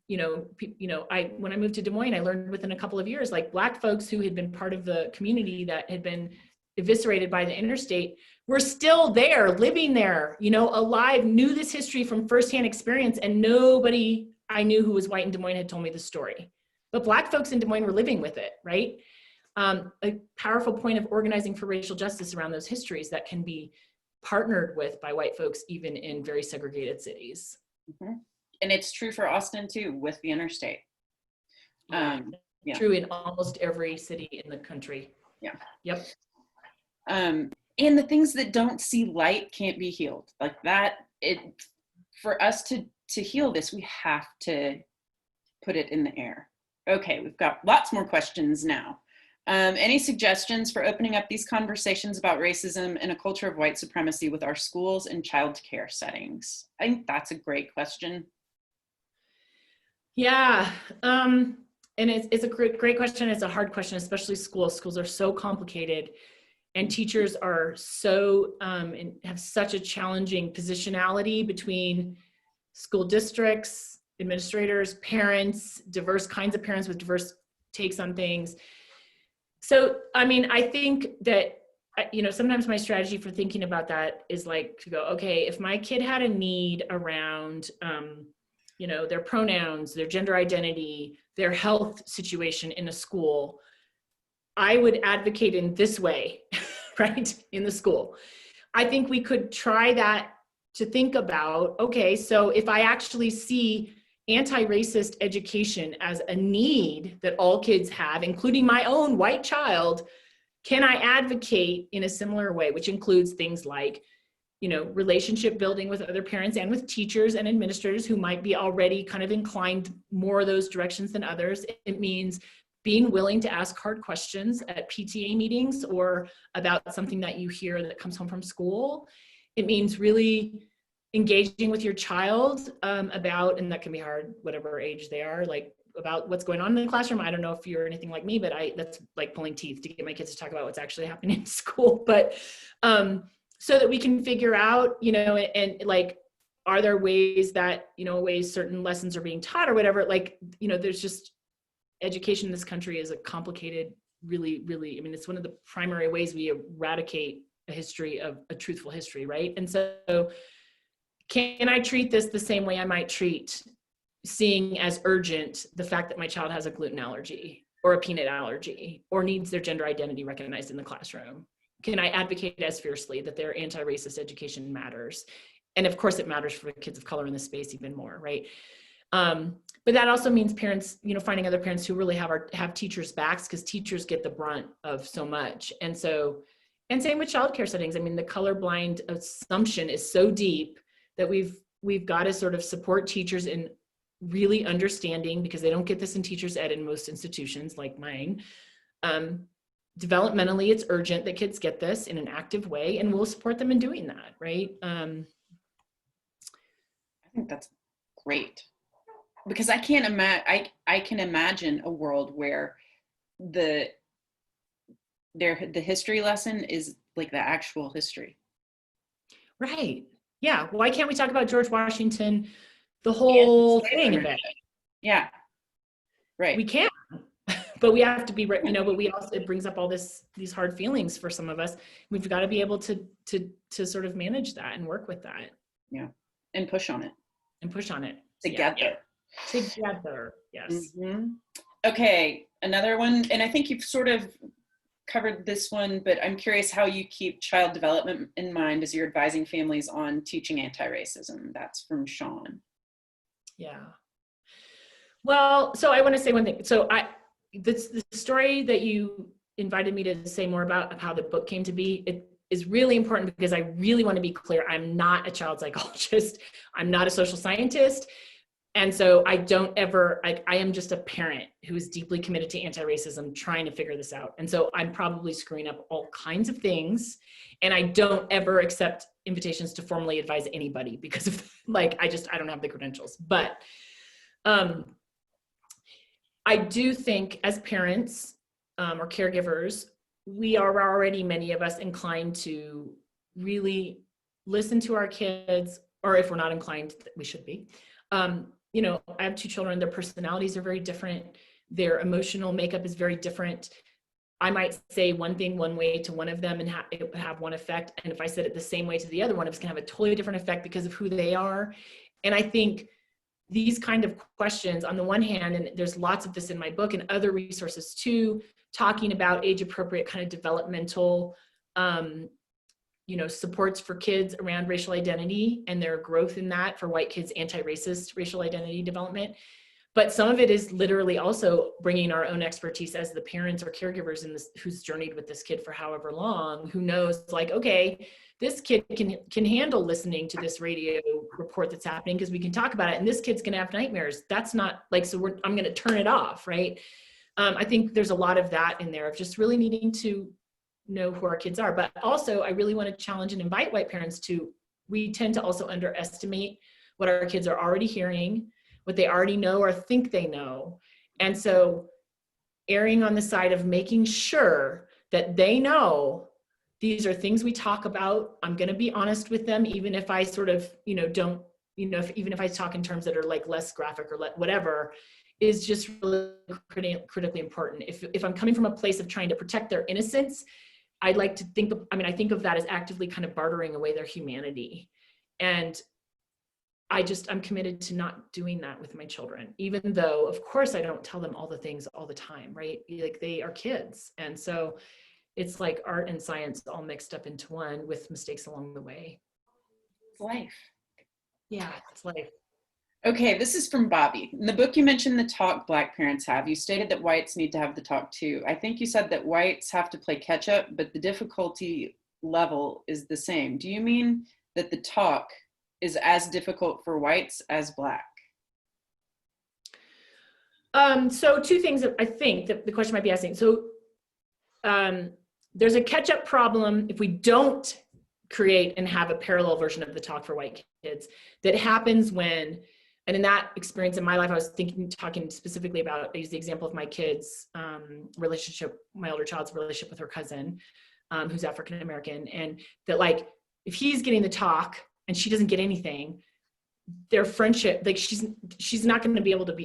when I moved to Des Moines, I learned within a couple of years, like Black folks who had been part of the community that had been eviscerated by the interstate were still there, living there, alive, knew this history from firsthand experience, and nobody I knew who was white in Des Moines had told me the story. But Black folks in Des Moines were living with it, right? A powerful point of organizing for racial justice around those histories that can be partnered with by white folks, even in very segregated cities. Mm-hmm. And it's true for Austin too, with the interstate. Yeah. True in almost every city in the country. Yeah. Yep. And the things that don't see light can't be healed. Like that, for us to heal this, we have to put it in the air. Okay, we've got lots more questions now. Any suggestions for opening up these conversations about racism and a culture of white supremacy with our schools and child care settings? I think that's a great question. Yeah, and it's a great question. It's a hard question, especially schools. Schools are so complicated, and teachers are so and have such a challenging positionality between school districts, administrators, parents, diverse kinds of parents with diverse takes on things. So, I think that, sometimes my strategy for thinking about that is like to go, okay, if my kid had a need around, their pronouns, their gender identity, their health situation in a school, I would advocate in this way, right, in the school. I think we could try that to think about, okay, so if I actually see anti-racist education as a need that all kids have, including my own white child, can I advocate in a similar way, which includes things like, you know, relationship building with other parents and with teachers and administrators who might be already kind of inclined more those directions than others. It means being willing to ask hard questions at PTA meetings or about something that you hear that comes home from school. It means really engaging with your child about, and that can be hard, whatever age they are, like about what's going on in the classroom. I don't know if you're anything like me, but that's like pulling teeth to get my kids to talk about what's actually happening in school. But so that we can figure out, you know, and like, are there ways that, you know, ways certain lessons are being taught or whatever, like, you know, there's just, education in this country is a complicated, really, I mean, it's one of the primary ways we eradicate a history of a truthful history, right? And so can I treat this the same way I might treat seeing as urgent the fact that my child has a gluten allergy or a peanut allergy or needs their gender identity recognized in the classroom? Can I advocate as fiercely that their anti-racist education matters? And of course it matters for kids of color in this space even more, right? But that also means parents, you know, finding other parents who really have teachers' backs, because teachers get the brunt of so much. And so, and same with childcare settings. I mean, the colorblind assumption is so deep that we've got to sort of support teachers in really understanding, because they don't get this in teachers' ed in most institutions like mine. Developmentally, it's urgent that kids get this in an active way, and we'll support them in doing that, right? I think that's great. Because I can't imagine, I can imagine a world where the history lesson is like the actual history. Right. Yeah. Why can't we talk about George Washington, the whole thing of it? Yeah. Right. We can, but we have to be, you know, but we also, it brings up all these hard feelings for some of us. We've got to be able to sort of manage that and work with that. Yeah. And push on it. Together. Yeah. Together, yes. Mm-hmm. Okay, another one, and I think you've sort of covered this one, but I'm curious how you keep child development in mind as you're advising families on teaching anti-racism. That's from Sean. Yeah. Well, so I want to say one thing. So the story that you invited me to say more about of how the book came to be, it is really important because I really want to be clear. I'm not a child psychologist. I'm not a social scientist. And so I don't ever, I am just a parent who is deeply committed to anti-racism, trying to figure this out. And so I'm probably screwing up all kinds of things. And I don't ever accept invitations to formally advise anybody because of like, I don't have the credentials. But I do think as parents or caregivers, we are already, many of us, inclined to really listen to our kids, or if we're not inclined, we should be. You know, I have 2 children, their personalities are very different. Their emotional makeup is very different. I might say one thing one way to one of them and it would have one effect. And if I said it the same way to the other one, it's gonna have a totally different effect because of who they are. And I think these kind of questions, on the one hand, and there's lots of this in my book and other resources too, talking about age appropriate kind of developmental you know, supports for kids around racial identity and their growth in that, for white kids, anti-racist racial identity development. But some of it is literally also bringing our own expertise as the parents or caregivers in this, who's journeyed with this kid for however long, who knows, like, okay, this kid can handle listening to this radio report that's happening because we can talk about it, and this kid's gonna have nightmares. That's not like, so I'm gonna turn it off, right? I think there's a lot of that in there of just really needing to know who our kids are. But also I really want to challenge and invite white parents to, we tend to also underestimate what our kids are already hearing, what they already know or think they know. And so erring on the side of making sure that they know these are things we talk about. I'm going to be honest with them, even if I sort of, you know, don't, you know, even if I talk in terms that are like less graphic or whatever, is just really critically important. If I'm coming from a place of trying to protect their innocence, I'd like to think of, I think of that as actively kind of bartering away their humanity. And I'm committed to not doing that with my children, even though of course I don't tell them all the things all the time, right? Like they are kids. And so it's like art and science all mixed up into one with mistakes along the way. It's life. Yeah, it's life. Okay, this is from Bobby. In the book, you mentioned the talk Black parents have. You stated that whites need to have the talk too. I think you said that whites have to play catch up, but the difficulty level is the same. Do you mean that the talk is as difficult for whites as Black? So two things that I think that the question might be asking. So there's a catch-up problem if we don't create and have a parallel version of the talk for white kids that happens when, and in that experience in my life, I was talking specifically about, I use the example of my kids' relationship, my older child's relationship with her cousin, who's African-American, and that like, if he's getting the talk and she doesn't get anything, their friendship, like she's not going to be able to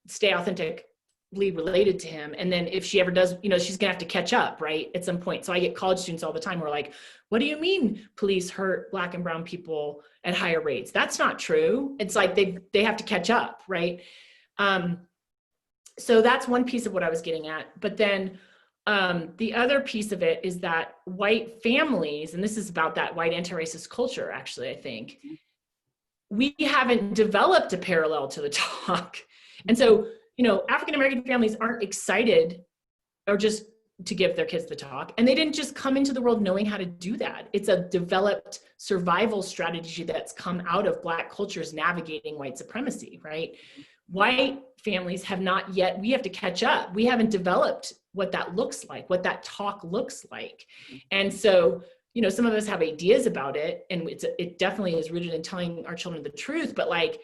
stay authentically related to him. And then if she ever does, she's gonna have to catch up, right, at some point. So I get college students all the time who are like, what do you mean police hurt Black and brown people at higher rates? That's not true. It's like they have to catch up, right? So that's one piece of what I was getting at. But then the other piece of it is that white families, and this is about that white anti-racist culture, actually, I think, we haven't developed a parallel to the talk. And so, African-American families aren't excited or just to give their kids the talk. And they didn't just come into the world knowing how to do that. It's a developed survival strategy that's come out of Black cultures navigating white supremacy, right? White families have not yet, we have to catch up. We haven't developed what that looks like, what that talk looks like. And so, some of us have ideas about it, and it definitely is rooted in telling our children the truth, but like,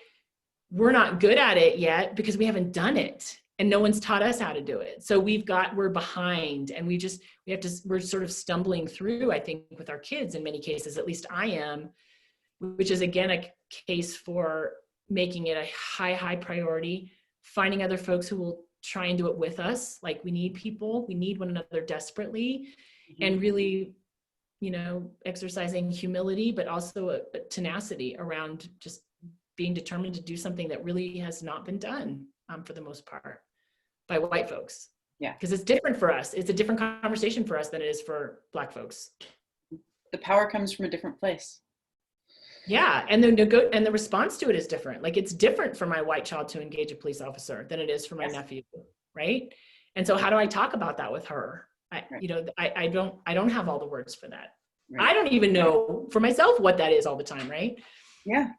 we're not good at it yet because we haven't done it and no one's taught us how to do it. So we're behind, and we're sort of stumbling through, I think, with our kids in many cases, at least I am, which is again, a case for making it a high priority, finding other folks who will try and do it with us. Like we need one another desperately, and really, exercising humility, but also a tenacity around just being determined to do something that really has not been done for the most part by white folks. Yeah. Because it's different for us. It's a different conversation for us than it is for Black folks. The power comes from a different place. Yeah, and the response to it is different. Like it's different for my white child to engage a police officer than it is for my nephew, right? And so how do I talk about that with her? I don't have all the words for that. Right. I don't even know for myself what that is all the time, right? Yeah.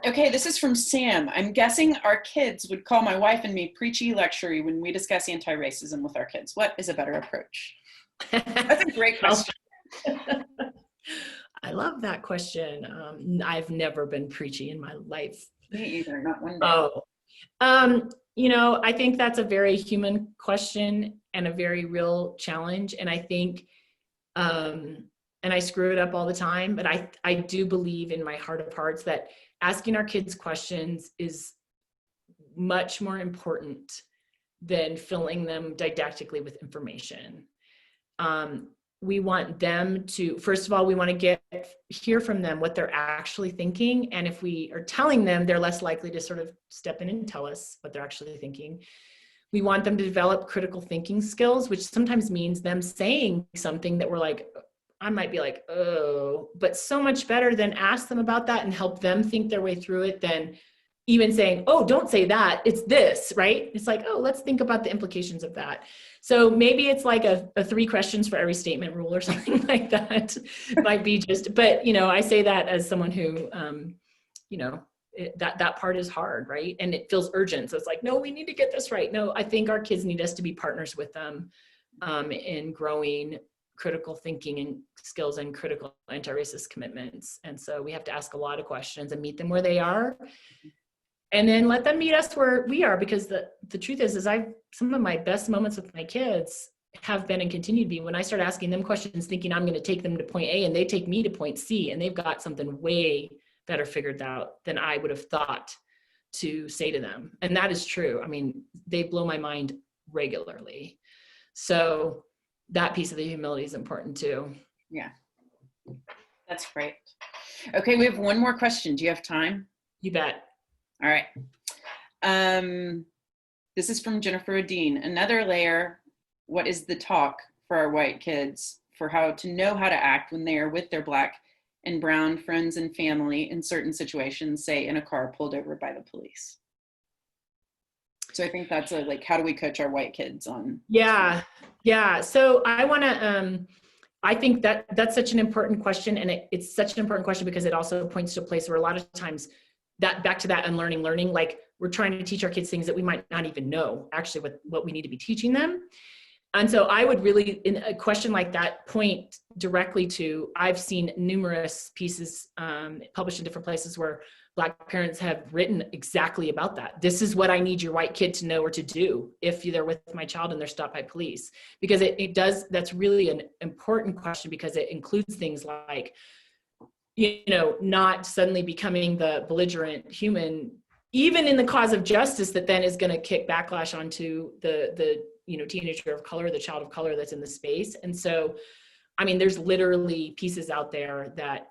Okay, this is from Sam. I'm guessing our kids would call my wife and me preachy lectury when we discuss anti-racism with our kids. What is a better approach? That's a great question. I love that question. I've never been preachy in my life. Me either, not one day. I think that's a very human question and a very real challenge. And I think, and I screw it up all the time, but I do believe in my heart of hearts that asking our kids questions is much more important than filling them didactically with information. We want them to, first of all, we want to hear from them what they're actually thinking. And if we are telling them, they're less likely to sort of step in and tell us what they're actually thinking. We want them to develop critical thinking skills, which sometimes means them saying something that we're like, I might be like, oh, but so much better than ask them about that and help them think their way through it than even saying, oh, don't say that, it's this, right? It's like, oh, let's think about the implications of that. So maybe it's like a 3 questions for every statement rule or something like that. Might be just, but I say that as someone who, that part is hard, right? And it feels urgent. So it's like, no, we need to get this right. No, I think our kids need us to be partners with them in growing critical thinking and skills and critical anti-racist commitments. And so we have to ask a lot of questions and meet them where they are. And then let them meet us where we are, because the truth is some of my best moments with my kids have been and continue to be when I start asking them questions thinking I'm going to take them to point A and they take me to point C and they've got something way better figured out than I would have thought to say to them. And that is true. I mean, they blow my mind regularly. So that piece of the humility is important too. Yeah, that's great. Okay, we have one more question. Do you have time? You bet. All right. This is from Jennifer Dean. Another layer, what is the talk for our white kids for how to know how to act when they are with their Black and brown friends and family in certain situations, say in a car pulled over by the police? So I think that's like, how do we coach our white kids on? Yeah. So I think that's such an important question, and it's such an important question because it also points to a place where a lot of times that back to that unlearning learning, like we're trying to teach our kids things that we might not even know actually what we need to be teaching them. And so I would really, in a question like that, point directly to, I've seen numerous pieces published in different places where Black parents have written exactly about that. This is what I need your white kid to know or to do if they're with my child and they're stopped by police. Because it does, that's really an important question because it includes things like, not suddenly becoming the belligerent human, even in the cause of justice, that then is going to kick backlash onto the teenager of color, the child of color that's in the space. And so, I mean, there's literally pieces out there that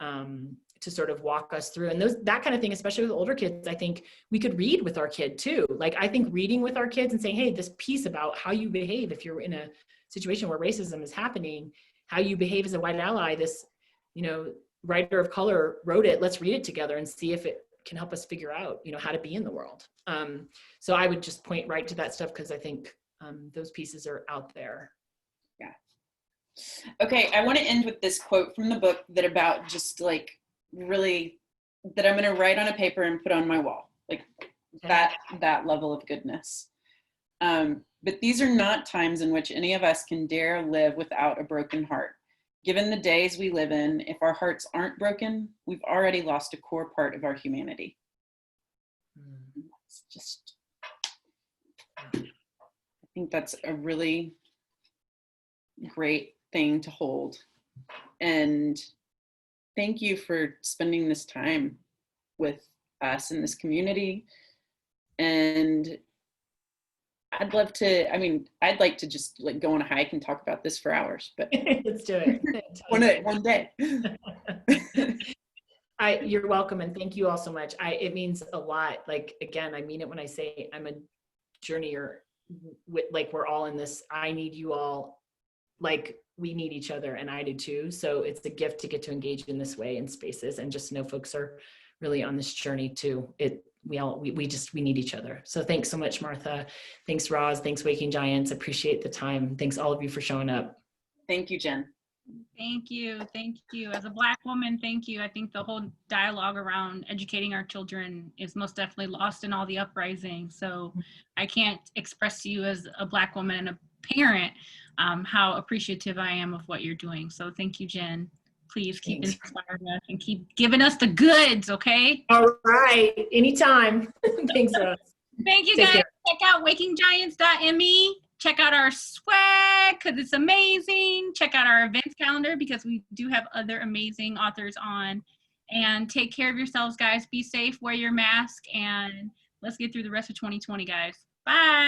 to sort of walk us through, and that kind of thing, especially with older kids, I think we could read with our kid too. Like, I think reading with our kids and saying, hey, this piece about how you behave if you're in a situation where racism is happening, how you behave as a white ally, this, writer of color wrote it, let's read it together and see if it can help us figure out, how to be in the world. So I would just point right to that stuff because I think those pieces are out there. Yeah. Okay, I want to end with this quote from the book that about just like really that I'm going to write on a paper and put on my wall, like that level of goodness. But these are not times in which any of us can dare live without a broken heart. Given the days we live in, if our hearts aren't broken, we've already lost a core part of our humanity. It's just, I think that's a really great thing to hold. And thank you for spending this time with us in this community. And I'd like to just like go on a hike and talk about this for hours, but let's do it. one day. You're welcome. And thank you all so much. It means a lot. Like, again, I mean it when I say I'm a journeyer, like we're all in this. I need you all, like we need each other, and I do too. So it's a gift to get to engage in this way in spaces and just know folks are really on this journey too. We need each other. So thanks so much, Martha. Thanks, Roz. Thanks, Waking Giants. Appreciate the time. Thanks all of you for showing up. Thank you, Jen. Thank you. Thank you. As a Black woman, thank you. I think the whole dialogue around educating our children is most definitely lost in all the uprising. So I can't express to you as a Black woman and a parent how appreciative I am of what you're doing. So thank you, Jen. Please keep inspiring us and keep giving us the goods, okay? All right. Anytime. Thanks, Rose. Thank you, guys. Check out wakinggiants.me. Check out our swag because it's amazing. Check out our events calendar because we do have other amazing authors on. And take care of yourselves, guys. Be safe, wear your mask, and let's get through the rest of 2020, guys. Bye.